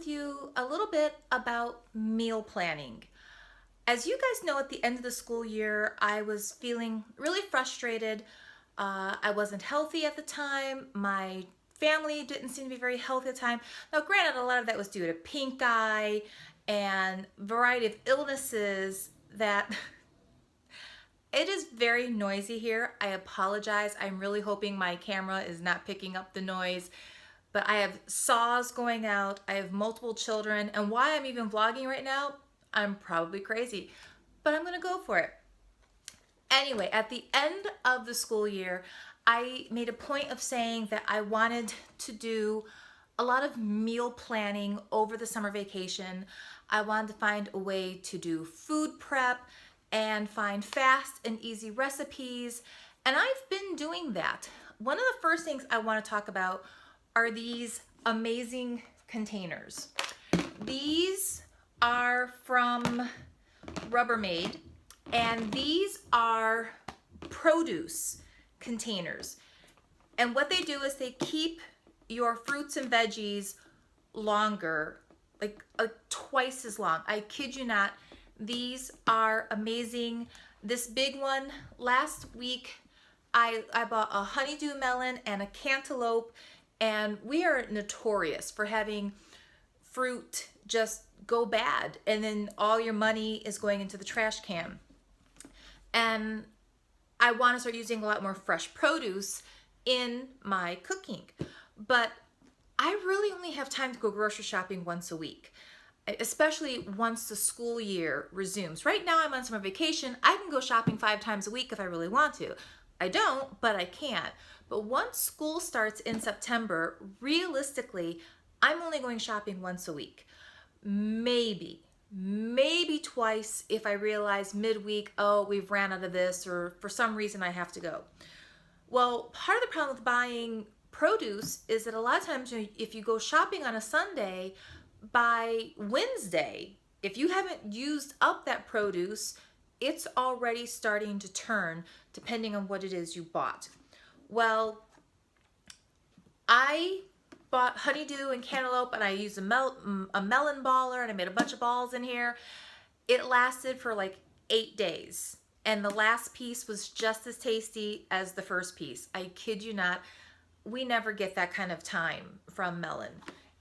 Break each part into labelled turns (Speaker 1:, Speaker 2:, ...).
Speaker 1: with you a little bit about meal planning. As you guys know, at the end of the school year, I was feeling really frustrated. I wasn't healthy at the time. My family didn't seem to be very healthy at the time. Now, granted, a lot of that was due to pink eye and variety of illnesses that it is very noisy here. I apologize. I'm really hoping my camera is not picking up the noise. But I have saws going out. I have multiple children. And why I'm even vlogging right now, I'm probably crazy. But I'm going to go for it. Anyway, at the end of the school year, I made a point of saying that I wanted to do a lot of meal planning over the summer vacation. I wanted to find a way to do food prep and find fast and easy recipes. And I've been doing that. One of the first things I want to talk about are these amazing containers. These are from Rubbermaid, and these are produce containers. And what they do is they keep your fruits and veggies longer, like twice as long. I kid you not. These are amazing. This big one, last week, I bought a honeydew melon and a cantaloupe, and we are notorious for having fruit just go bad, and then all your money is going into the trash can. And I want to start using a lot more fresh produce in my cooking. But I really only have time to go grocery shopping once a week, especially once the school year resumes. Right now I'm on summer vacation. I can go shopping 5 times a week if I really want to. I don't, but I can. But once school starts in September, realistically, I'm only going shopping once a week. Maybe twice if I realize midweek, oh, we've ran out of this, or for some reason I have to go. Well, part of the problem with buying produce is that a lot of times if you go shopping on a Sunday, by Wednesday, if you haven't used up that produce, it's already starting to turn depending on what it is you bought. Well, I bought honeydew and cantaloupe, and I used a melon baller, and I made a bunch of balls in here. It lasted for like 8 days, and the last piece was just as tasty as the first piece. I kid you not. We never get that kind of time from melon.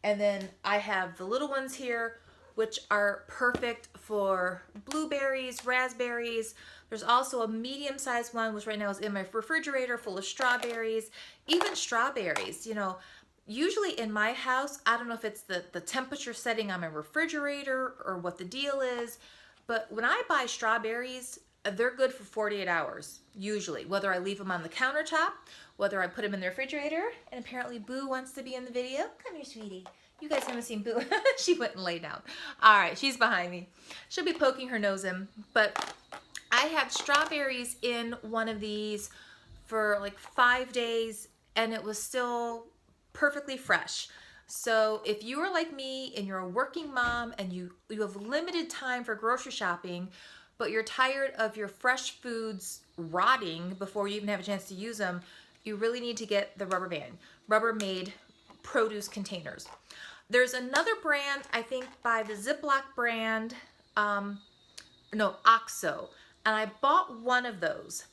Speaker 1: And then I have the little ones here, which are perfect for blueberries, raspberries. There's also a medium-sized one, which right now is in my refrigerator, full of strawberries. Even strawberries, you know, usually in my house, I don't know if it's the temperature setting on my refrigerator or what the deal is, but when I buy strawberries, they're good for 48 hours, usually, whether I leave them on the countertop, whether I put them in the refrigerator. And apparently Boo wants to be in the video. Come here, sweetie. You guys haven't seen Boo. She went and laid down. All right, she's behind me. She'll be poking her nose in. But I had strawberries in one of these for like 5 days, and it was still perfectly fresh. So if you are like me and you're a working mom and you have limited time for grocery shopping, but you're tired of your fresh foods rotting before you even have a chance to use them, you really need to get the Rubbermaid produce containers. There's another brand, I think by the Ziploc brand, OXO, and I bought one of those.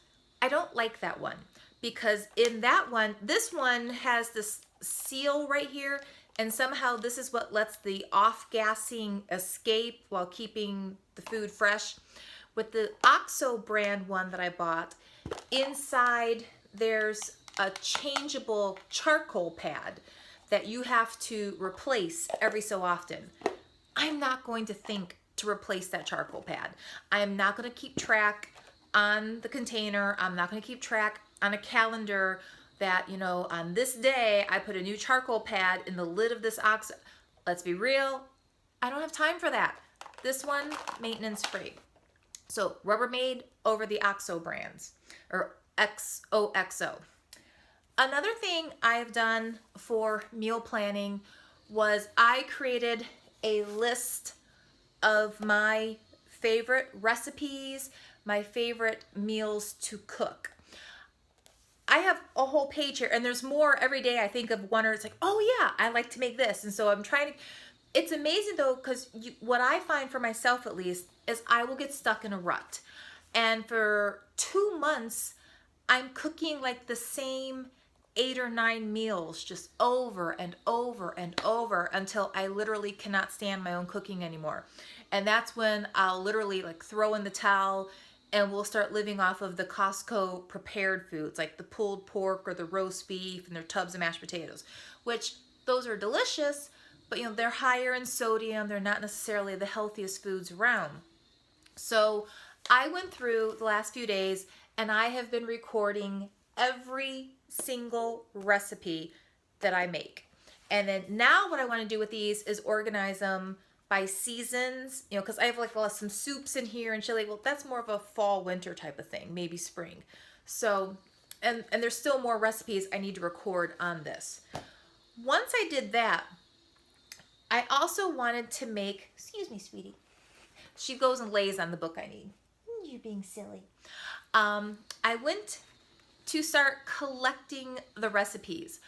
Speaker 1: I don't like that one because in that one, this one has this seal right here, and somehow this is what lets the off-gassing escape while keeping the food fresh. With the OXO brand one that I bought, inside there's a changeable charcoal pad that you have to replace every so often. I'm not going to think to replace that charcoal pad. I am not going to keep track on the container. I'm not going to keep track on a calendar that, you know, on this day I put a new charcoal pad in the lid of this OXO. Let's be real, I don't have time for that. This one, maintenance free. So Rubbermaid over the OXO brands, or XOXO. Another thing I've done for meal planning was I created a list of my favorite recipes, my favorite meals to cook. I have a whole page here, and there's more every day. I think of one, or it's like, oh yeah, I like to make this. And so I'm trying to It's amazing though, because what I find for myself at least is I will get stuck in a rut. And for 2 months, I'm cooking like the same 8 or 9 meals just over and over and over until I literally cannot stand my own cooking anymore. And that's when I'll literally like throw in the towel and we'll start living off of the Costco prepared foods like the pulled pork or the roast beef and their tubs of mashed potatoes, which those are delicious, but they're higher in sodium. They're not necessarily the healthiest foods around. So I went through the last few days and I have been recording every single recipe that I make. And then now what I want to do with these is organize them by seasons, because I have like some soups in here and chili. Well, that's more of a fall winter type of thing, maybe spring. So, and there's still more recipes I need to record on this. Once I did that, I also wanted to make, excuse me, sweetie. She goes and lays on the book I need. You're being silly. I went to start collecting the recipes.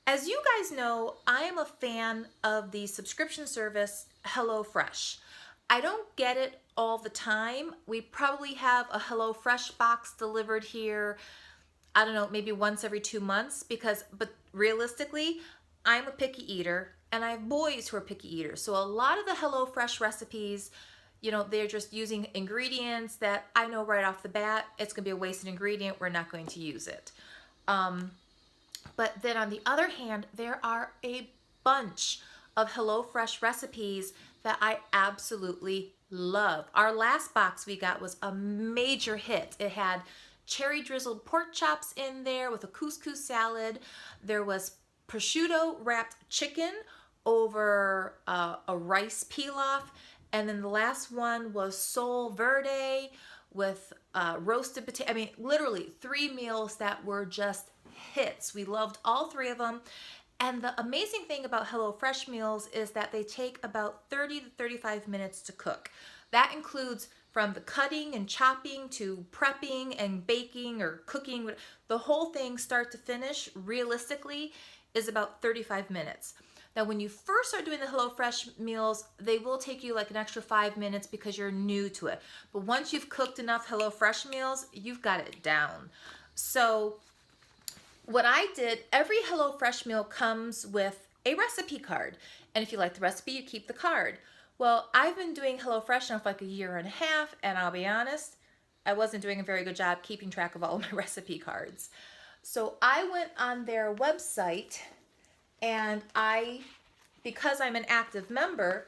Speaker 1: As you guys know, I am a fan of the subscription service HelloFresh. I don't get it all the time. We probably have a HelloFresh box delivered here, I don't know, maybe once every 2 months but realistically, I'm a picky eater and I have boys who are picky eaters. So a lot of the HelloFresh recipes, they're just using ingredients that I know right off the bat, it's going to be a wasted ingredient. We're not going to use it. But then on the other hand, there are a bunch of HelloFresh recipes that I absolutely love. Our last box we got was a major hit. It had cherry drizzled pork chops in there with a couscous salad. There was prosciutto wrapped chicken over a rice pilaf. And then the last one was sole verde with roasted potato. I mean, literally 3 meals that were just hits. We loved all 3 of them. And the amazing thing about HelloFresh meals is that they take about 30 to 35 minutes to cook. That includes from the cutting and chopping to prepping and baking or cooking. The whole thing start to finish realistically is about 35 minutes. Now, when you first start doing the HelloFresh meals, they will take you like an extra 5 minutes because you're new to it. But once you've cooked enough HelloFresh meals, you've got it down. So what I did, every HelloFresh meal comes with a recipe card. And if you like the recipe, you keep the card. Well, I've been doing HelloFresh now for like a year and a half, and I'll be honest, I wasn't doing a very good job keeping track of all of my recipe cards. So I went on their website and because I'm an active member,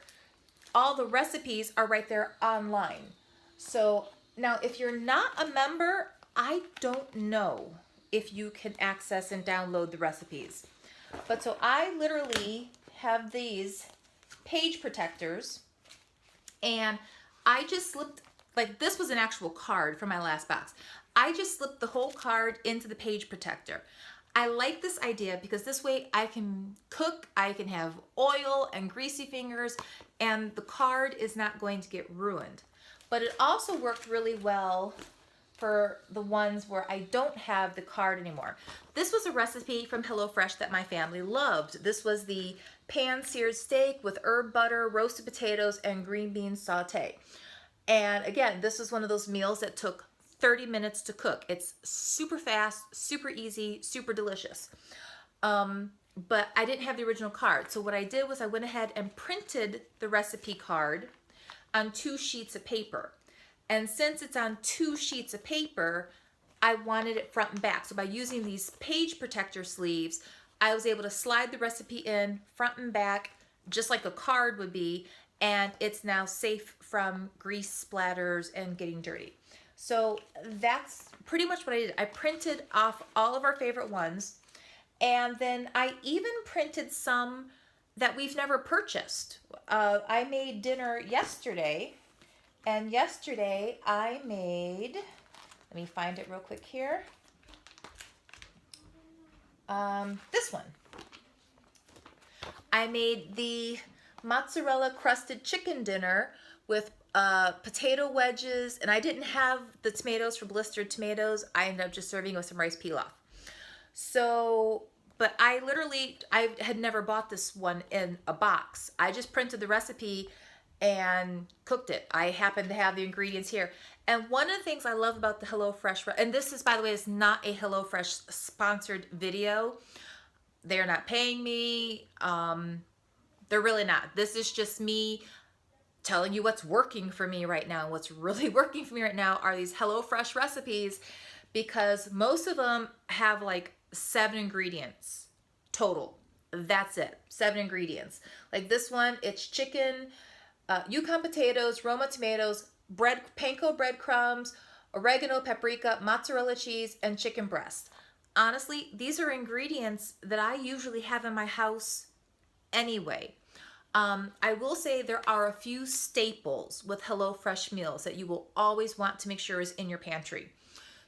Speaker 1: all the recipes are right there online. So now if you're not a member, I don't know if you can access and download the recipes. But so I literally have these page protectors, and I just slipped, like this was an actual card from my last box. I just slipped the whole card into the page protector. I like this idea because this way I can cook, I can have oil and greasy fingers, and the card is not going to get ruined. But it also worked really well for the ones where I don't have the card anymore. This was a recipe from HelloFresh that my family loved. This was the pan-seared steak with herb butter, roasted potatoes, and green bean saute. And again, this was one of those meals that took 30 minutes to cook. It's super fast, super easy, super delicious. But I didn't have the original card. So what I did was I went ahead and printed the recipe card on 2 sheets of paper. And since it's on 2 sheets of paper, I wanted it front and back. So by using these page protector sleeves, I was able to slide the recipe in front and back, just like a card would be, and it's now safe from grease splatters and getting dirty. So that's pretty much what I did. I printed off all of our favorite ones, and then I even printed some that we've never purchased. I made dinner yesterday. And yesterday I made, let me find it real quick here. This one. I made the mozzarella crusted chicken dinner with potato wedges, and I didn't have the tomatoes for blistered tomatoes. I ended up just serving with some rice pilaf. So, but I had never bought this one in a box. I just printed the recipe and cooked it. I happen to have the ingredients here. And one of the things I love about the HelloFresh, and this is, by the way, is not a HelloFresh sponsored video. They're not paying me. They're really not. This is just me telling you what's working for me right now. What's really working for me right now are these HelloFresh recipes, because most of them have like 7 ingredients total. That's it. 7 ingredients. Like this one, it's chicken, Yukon potatoes, Roma tomatoes, panko breadcrumbs, oregano, paprika, mozzarella cheese, and chicken breast. Honestly, these are ingredients that I usually have in my house anyway. I will say there are a few staples with HelloFresh meals that you will always want to make sure is in your pantry.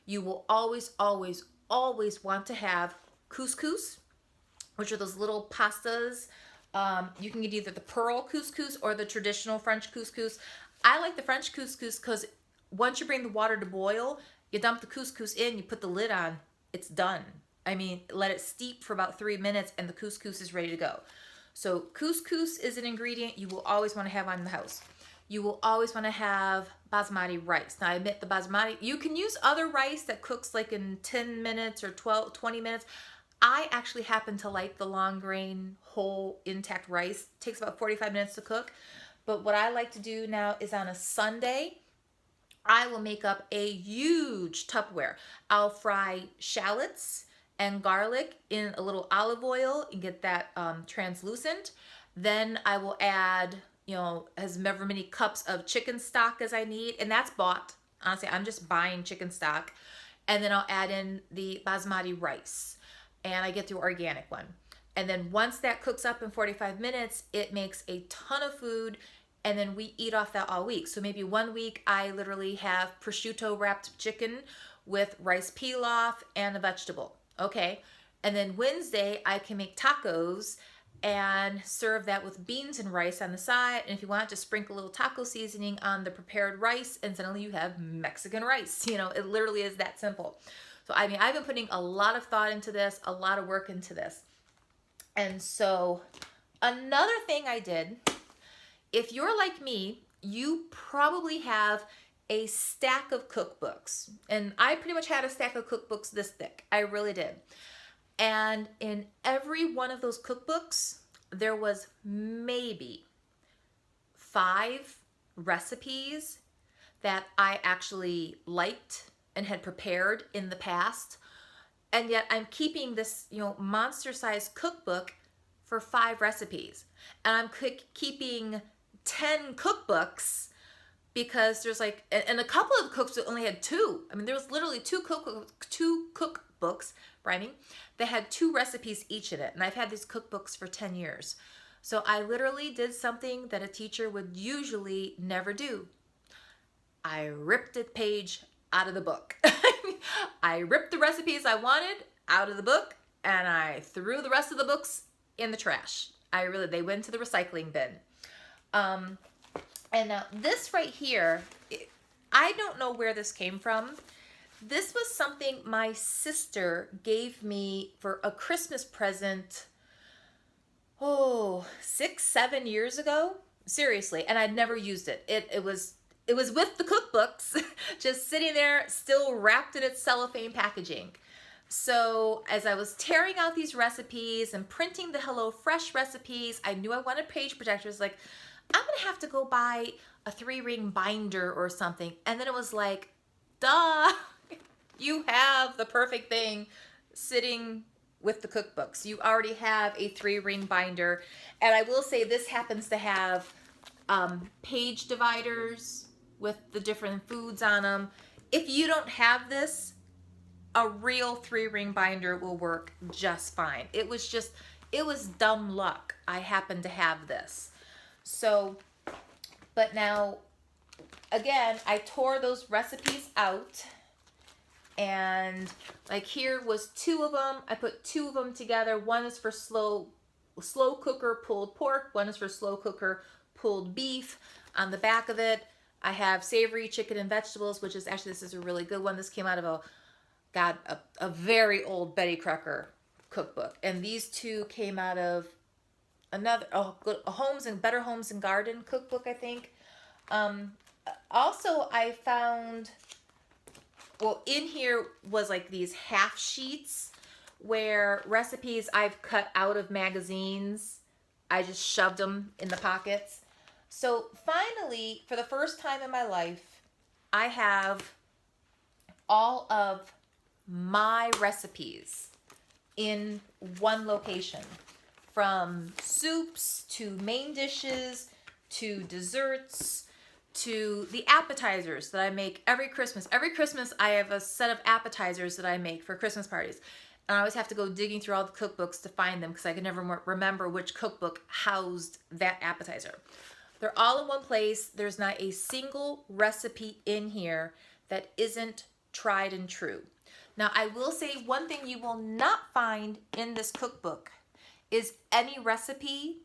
Speaker 1: You will always, always, always want to have couscous, which are those little pastas. You can get either the pearl couscous or the traditional French couscous. I like the French couscous because once you bring the water to boil, you dump the couscous in, you put the lid on, it's done. I mean, let it steep for about 3 minutes and the couscous is ready to go. So couscous is an ingredient you will always want to have on the house. You will always want to have basmati rice. Now I admit the basmati, you can use other rice that cooks like in 10 minutes or 20 minutes. I actually happen to like the long grain, whole, intact rice. It takes about 45 minutes to cook. But what I like to do now is on a Sunday, I will make up a huge Tupperware. I'll fry shallots and garlic in a little olive oil and get that translucent. Then I will add, as however many cups of chicken stock as I need, and that's bought. Honestly, I'm just buying chicken stock. And then I'll add in the basmati rice, and I get the organic one. And then once that cooks up in 45 minutes, it makes a ton of food, and then we eat off that all week. So maybe one week I literally have prosciutto wrapped chicken with rice pilaf and a vegetable. Okay. And then Wednesday I can make tacos and serve that with beans and rice on the side. And if you want, just sprinkle a little taco seasoning on the prepared rice, and suddenly you have Mexican rice. It literally is that simple. So, I mean, I've been putting a lot of thought into this, a lot of work into this. And so another thing I did, if you're like me, you probably have a stack of cookbooks. And I pretty much had a stack of cookbooks this thick. I really did. And in every one of those cookbooks, there was maybe 5 recipes that I actually liked and had prepared in the past. And yet I'm keeping this, monster-sized cookbook for 5 recipes. And I'm keeping 10 cookbooks because there's and a couple of cooks that only had 2. I mean, there was literally two cookbooks, rhyming, that had 2 recipes each in it. And I've had these cookbooks for 10 years. So I literally did something that a teacher would usually never do. I ripped a page out of the book. I ripped the recipes I wanted out of the book, and I threw the rest of the books in the trash. They went to the recycling bin. And now this right here, I don't know where this came from. This was something my sister gave me for a Christmas present, 6-7 years ago. Seriously, and I'd never used it. It was with the cookbooks, just sitting there, still wrapped in its cellophane packaging. So as I was tearing out these recipes and printing the HelloFresh recipes, I knew I wanted page protectors. Like, I'm going to have to go buy a 3-ring binder or something. And then it was like, duh, you have the perfect thing sitting with the cookbooks. You already have a 3-ring binder. And I will say this happens to have page dividers with the different foods on them. If you don't have this, a real 3-ring binder will work just fine. It was dumb luck. I happened to have this. So, but now, again, I tore those recipes out, and like here was 2 of them. I put 2 of them together. One is for slow cooker pulled pork. One is for slow cooker pulled beef. On the back of it, I have savory chicken and vegetables, which is actually, this is a really good one. This came out of a very old Betty Crocker cookbook. And these two came out of another, Better Homes and Garden cookbook, I think. Also, I found, well, in here was like these half sheets where recipes I've cut out of magazines, I just shoved them in the pockets. So finally, for the first time in my life, I have all of my recipes in one location, from soups to main dishes to desserts to the appetizers that I make every Christmas. Every Christmas I have a set of appetizers that I make for Christmas parties. And I always have to go digging through all the cookbooks to find them because I can never remember which cookbook housed that appetizer. They're all in one place. There's not a single recipe in here that isn't tried and true. Now, I will say one thing you will not find in this cookbook is any recipe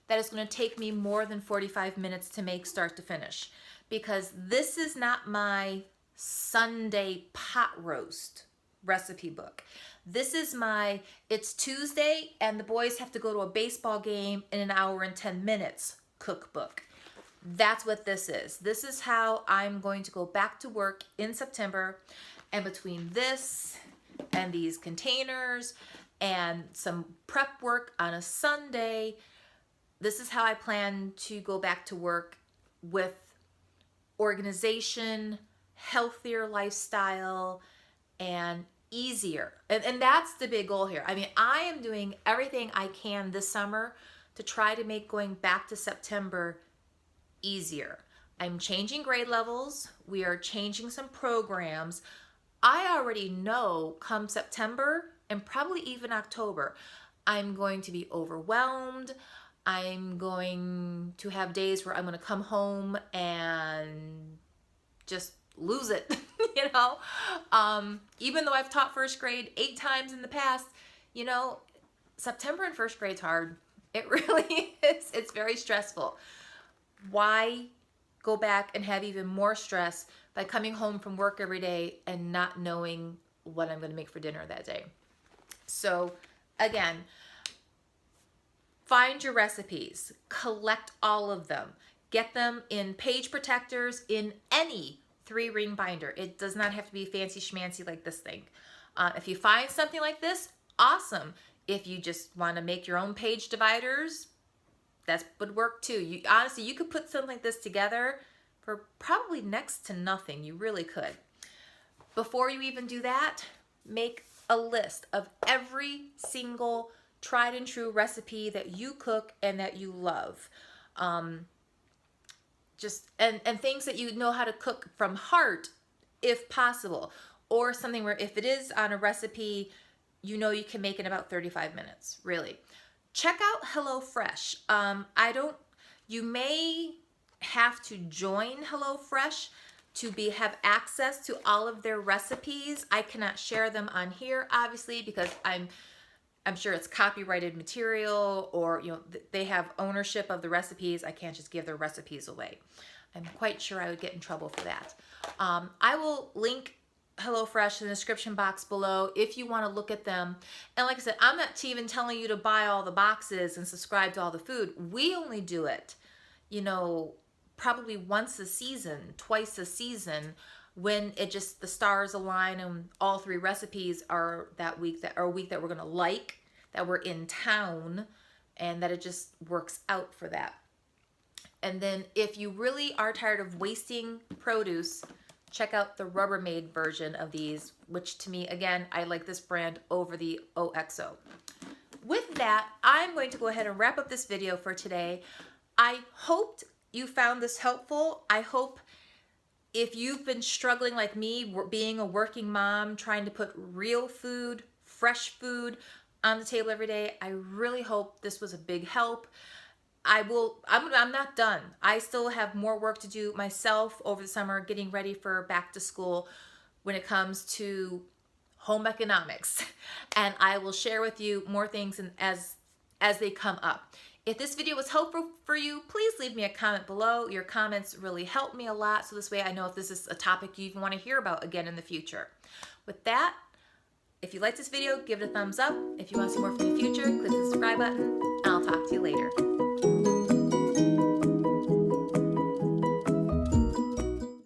Speaker 1: that is going to take me more than 45 minutes to make start to finish, because this is not my Sunday pot roast recipe book. This is my, it's Tuesday and the boys have to go to a baseball game in an hour and 10 minutes cookbook. That's what this is. This is how I'm going to go back to work in September. And between this and these containers and some prep work on a Sunday, this is how I plan to go back to work with organization, healthier lifestyle, and easier. And that's the big goal here. I mean, I am doing everything I can this summer to try to make going back to September easier. I'm changing grade levels. We are changing some programs. I already know come September and probably even October, I'm going to be overwhelmed. I'm going to have days where I'm going to come home and just lose it, you know? Even though I've taught first grade 8 times in the past, you know, September in first grade's hard. It really is. It's very stressful. Why go back and have even more stress by coming home from work every day and not knowing what I'm going to make for dinner that day? So again, find your recipes, collect all of them, get them in page protectors in any 3-ring binder. It does not have to be fancy schmancy like this thing. If you find something like this, awesome. If you just want to make your own page dividers, that would work too. You honestly, you could put something like this together for probably next to nothing. You really could. Before you even do that, make a list of every single tried and true recipe that you cook and that you love. Just and things that you know how to cook from heart if possible, or something where if it is on a recipe, you know you can make in about 35 minutes, really. Check out HelloFresh. You may have to join HelloFresh to have access to all of their recipes. I cannot share them on here, obviously, because I'm sure it's copyrighted material, or you know they have ownership of the recipes. I can't just give their recipes away. I'm quite sure I would get in trouble for that. I will link HelloFresh in the description box below if you want to look at them. And like I said, I'm not even telling you to buy all the boxes and subscribe to all the food. We only do it, you know, probably once a season, twice a season, when it just, the stars align and all 3 recipes are that week, that are a week that we're going to like, that we're in town, and that it just works out for that. And then if you really are tired of wasting produce, check out the Rubbermaid version of these, which to me, again, I like this brand over the OXO. With that, I'm going to go ahead and wrap up this video for today. I hoped you found this helpful. I hope if you've been struggling like me, being a working mom, trying to put real food, fresh food on the table every day, I really hope this was a big help. I'm not done. I still have more work to do myself over the summer, getting ready for back to school when it comes to home economics. And I will share with you more things as they come up. If this video was helpful for you, please leave me a comment below. Your comments really help me a lot, so this way I know if this is a topic you even want to hear about again in the future. With that, If you liked this video, give it a thumbs up. If you want to see more from me in the future, click the subscribe button, and I'll talk to you later.